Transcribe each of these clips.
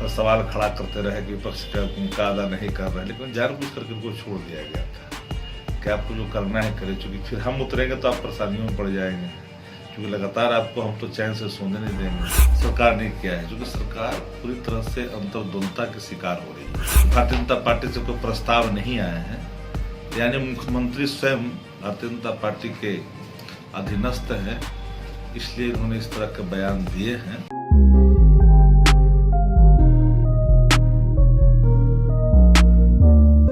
पर सवाल खड़ा करते रहे कि विपक्ष का अदा नहीं कर रहे, लेकिन जानबूझ करके उनको छोड़ दिया गया था कि आपको जो करना है करें, चूँकि फिर हम उतरेंगे तो आप परेशानियों में पड़ जाएंगे, क्योंकि लगातार आपको हम तो चैन से सोने नहीं देंगे। सरकार ने किया है, क्योंकि सरकार पूरी तरह से अंतर्द्वंदता के शिकार हो रही है। भारतीय जनता पार्टी से कोई प्रस्ताव नहीं आए हैं, यानी मुख्यमंत्री स्वयं भारतीय जनता पार्टी के अधीनस्थ हैं, इसलिए उन्होंने इस तरह के बयान दिए हैं।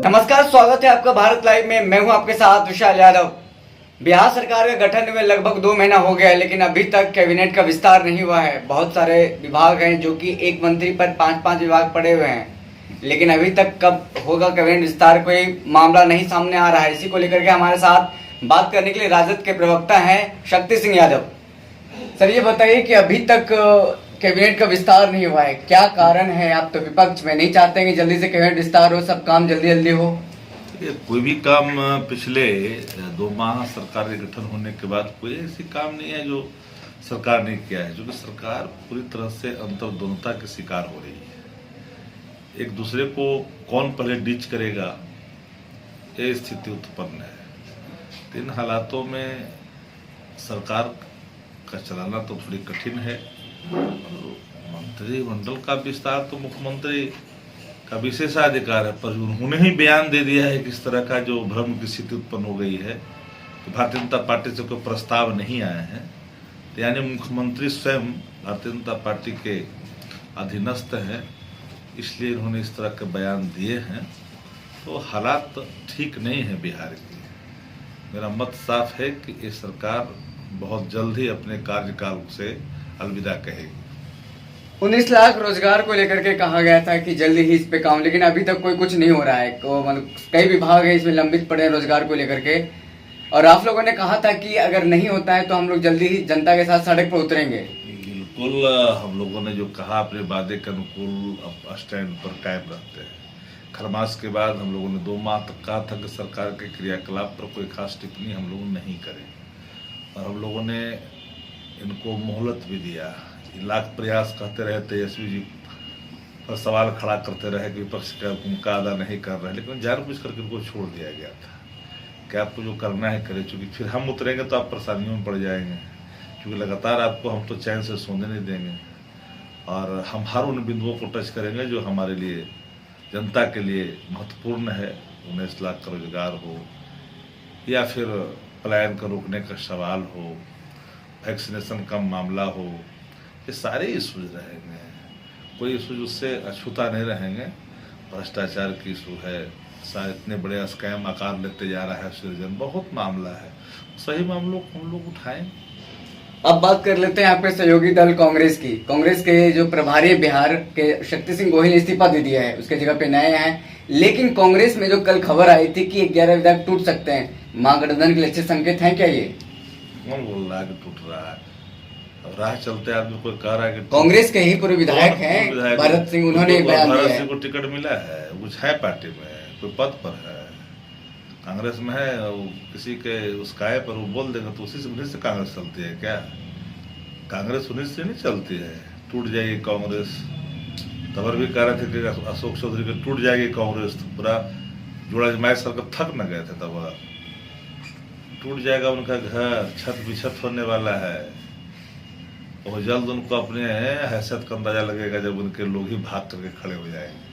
नमस्कार, स्वागत है आपका भारत लाइव में। मैं हूं आपके साथ विशाल यादव। बिहार सरकार का गठन में लगभग 2 महीना हो गया है, लेकिन अभी तक कैबिनेट का विस्तार नहीं हुआ है। बहुत सारे विभाग हैं जो कि एक मंत्री पर 5-5 विभाग पड़े हुए हैं, लेकिन अभी तक कब होगा कैबिनेट विस्तार कोई मामला नहीं सामने आ रहा है। इसी को लेकर के हमारे साथ बात करने के लिए राजद के प्रवक्ता हैं शक्ति सिंह यादव। सर, ये बताइए कि अभी तक कैबिनेट का विस्तार नहीं हुआ है, क्या कारण है? आप तो विपक्ष में नहीं चाहते कि जल्दी से कैबिनेट विस्तार हो, सब काम जल्दी जल्दी हो? कोई भी काम पिछले 2 माह सरकार के गठन होने के बाद कोई ऐसी काम नहीं है जो सरकार ने किया है, क्योंकि सरकार पूरी तरह से अंतर्द्वंदता के शिकार हो रही है। एक दूसरे को कौन पहले डीच करेगा, ये स्थिति उत्पन्न है। इन हालातों में सरकार का चलाना तो थोड़ी कठिन है। मंत्रिमंडल का विस्तार तो मुख्यमंत्री का विशेषाधिकार है, पर उन्होंने ही बयान दे दिया है कि इस तरह का जो भ्रम की स्थिति उत्पन्न हो गई है, तो भारतीय जनता पार्टी से कोई प्रस्ताव नहीं आए हैं, तो यानी मुख्यमंत्री स्वयं भारतीय जनता पार्टी के अधीनस्थ हैं, इसलिए उन्होंने इस तरह के बयान दिए हैं। तो हालात ठीक नहीं है बिहार की। मेरा मत साफ है कि ये सरकार बहुत जल्द ही अपने कार्यकाल से अलविदा कहेगी। 19 लाख रोजगार को लेकर के कहा गया था कि जल्दी ही इस पे काम, लेकिन अभी तक कोई कुछ नहीं हो रहा है। मतलब कई विभाग है इसमें लंबित पड़े हैं रोजगार को लेकर के, और आप लोगों ने कहा था कि अगर नहीं होता है तो हम लोग जल्दी ही जनता के साथ सड़क पर उतरेंगे। बिल्कुल, हम लोगों ने जो कहा अपने वादे के अनुकूल स्टैंड पर कायम रहते हैं। खरमास के बाद हम लोगों ने 2 माह तक कहा था कि सरकार के क्रियाकलाप पर कोई खास टिप्पणी हम लोग नहीं करें, और हम लोगों ने इनको मोहलत भी दिया। लाख प्रयास कहते रहे तेजस्वी जी पर सवाल खड़ा करते रहे कि विपक्ष का अदा नहीं कर रहे, लेकिन जानबूझ करके उनको छोड़ दिया गया था कि आपको जो करना है करें, चूँकि फिर हम उतरेंगे तो आप परेशानियों में पड़ जाएंगे, क्योंकि लगातार आपको हम तो चैन से सोने नहीं देंगे, और हम हर उन बिंदुओं को टच करेंगे जो हमारे लिए, जनता के लिए महत्वपूर्ण है। 19 लाख का रोजगार हो, या फिर पलायन को रोकने का सवाल हो, वैक्सीनेशन का मामला हो, ये सारे इशूज रहेंगे। कोई इशूज उससे अछूता नहीं रहेंगे। भ्रष्टाचार की इशू है, इतने बड़े स्कैम आकार लेते जा रहा है सृजन, बहुत मामला है। सही मामलों को हम लोग उठाएं। अब बात कर लेते हैं आपके सहयोगी दल कांग्रेस की। कांग्रेस के जो प्रभारी बिहार के शक्ति सिंह गोहिल ने इस्तीफा दे दिया है, उसके जगह पे नए हैं। लेकिन कांग्रेस में जो कल खबर आई थी कि 11 विधायक टूट सकते हैं, महागठबंधन के लिए अच्छे संकेत हैं क्या? ये कौन बोल रहा है कि टूट रहा है? अब राह चलते आदमी कोई कह रहा है कि कांग्रेस के ही पूर्व विधायक हैं भरत सिंह, उन्होंने बयान दिया है। भरत सिंह को टिकट मिला है, कुछ है पार्टी में, कोई पद पर है, कांग्रेस में है, वो किसी के उस काय पर वो बोल देगा तो उन्हीं से कांग्रेस चलती है क्या? कांग्रेस उन्हीं से नहीं चलती है। टूट जाएगी कांग्रेस, तबर भी कह रहे थे कि अशोक चौधरी के टूट जाएगी कांग्रेस, तो पूरा जोड़ा जमाए सर थक न गए थे, तब टूट जाएगा उनका घर, छत बिछत होने वाला है, और जल्द उनको अपने हैसियत का अंदाजा लगेगा जब उनके लोग ही भाग करके खड़े हो जाएंगे।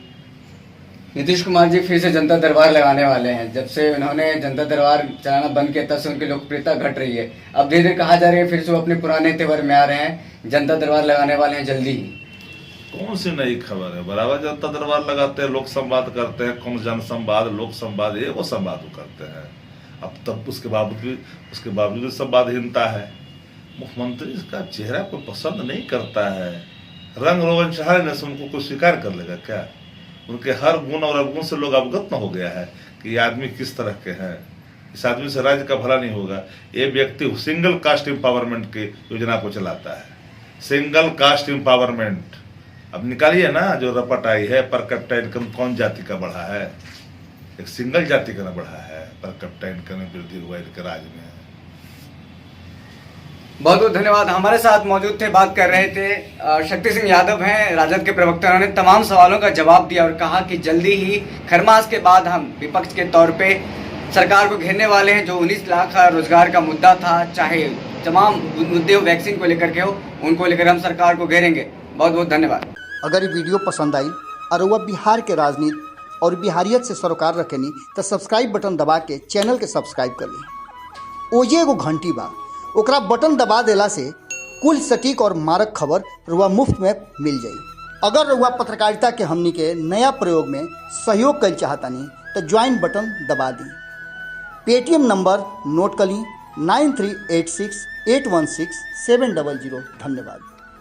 नीतीश कुमार जी फिर से जनता दरबार लगाने वाले हैं। जब से उन्होंने जनता दरबार चलाना बंद किया तब से उनकी लोकप्रियता घट रही है। अब धीरे धीरे कहा जा रहा है फिर से वो अपने पुराने तेवर में आ रहे हैं, जनता दरबार लगाने वाले हैं जल्दी ही। कौन सी नई खबर है? बराबर जनता दरबार लगाते हैं, लोक संवाद करते हैं, कौन जन संवाद, लोक संवाद, ये वो संवाद करते हैं। अब तब उसके बावजूद संवादहीनता है। मुख्यमंत्री का चेहरा कोई पसंद नहीं करता है, रंग रोगन चाहने से उनको कोई स्वीकार कर लेगा क्या? उनके हर गुण और अवगुण से लोग अवगत न हो गया है कि ये आदमी किस तरह के हैं। इस आदमी से राज्य का भला नहीं होगा। ये व्यक्ति सिंगल कास्ट एम्पावरमेंट की योजना को चलाता है। सिंगल कास्ट एम्पावरमेंट अब निकालिए ना, जो रपट आई है, पर कैपिटा इनकम कौन जाति का बढ़ा है? एक सिंगल जाति का न बढ़ा है, पर कैपिटा इनकम में वृद्धि हुआ इनके राज्य में। बहुत बहुत धन्यवाद। हमारे साथ मौजूद थे, बात कर रहे थे शक्ति सिंह यादव हैं, राजद के प्रवक्ता। उन्होंने तमाम सवालों का जवाब दिया और कहा कि जल्दी ही खरमास के बाद हम विपक्ष के तौर पे सरकार को घेरने वाले हैं। जो 19 लाख रोजगार का मुद्दा था, चाहे तमाम मुद्दे हो, वैक्सीन को लेकर के हो, उनको लेकर हम सरकार को घेरेंगे। बहुत बहुत धन्यवाद। अगर ये वीडियो पसंद आई और वह बिहार के राजनीति और बिहारियत से सरोकार रखेनी तो सब्सक्राइब बटन दबा के चैनल के सब्सक्राइब कर ली। ओजे एगो घंटी बा, ओकरा बटन दबा देला से कुल सटीक और मारक खबर रुआ मुफ्त में मिल जाई। अगर रुआ पत्रकारिता के हमनी के नया प्रयोग में सहयोग कर चाहतानी तो ज्वाइन बटन दबा दी। पेटीएम नंबर नोट कर ली 9386816700। धन्यवाद।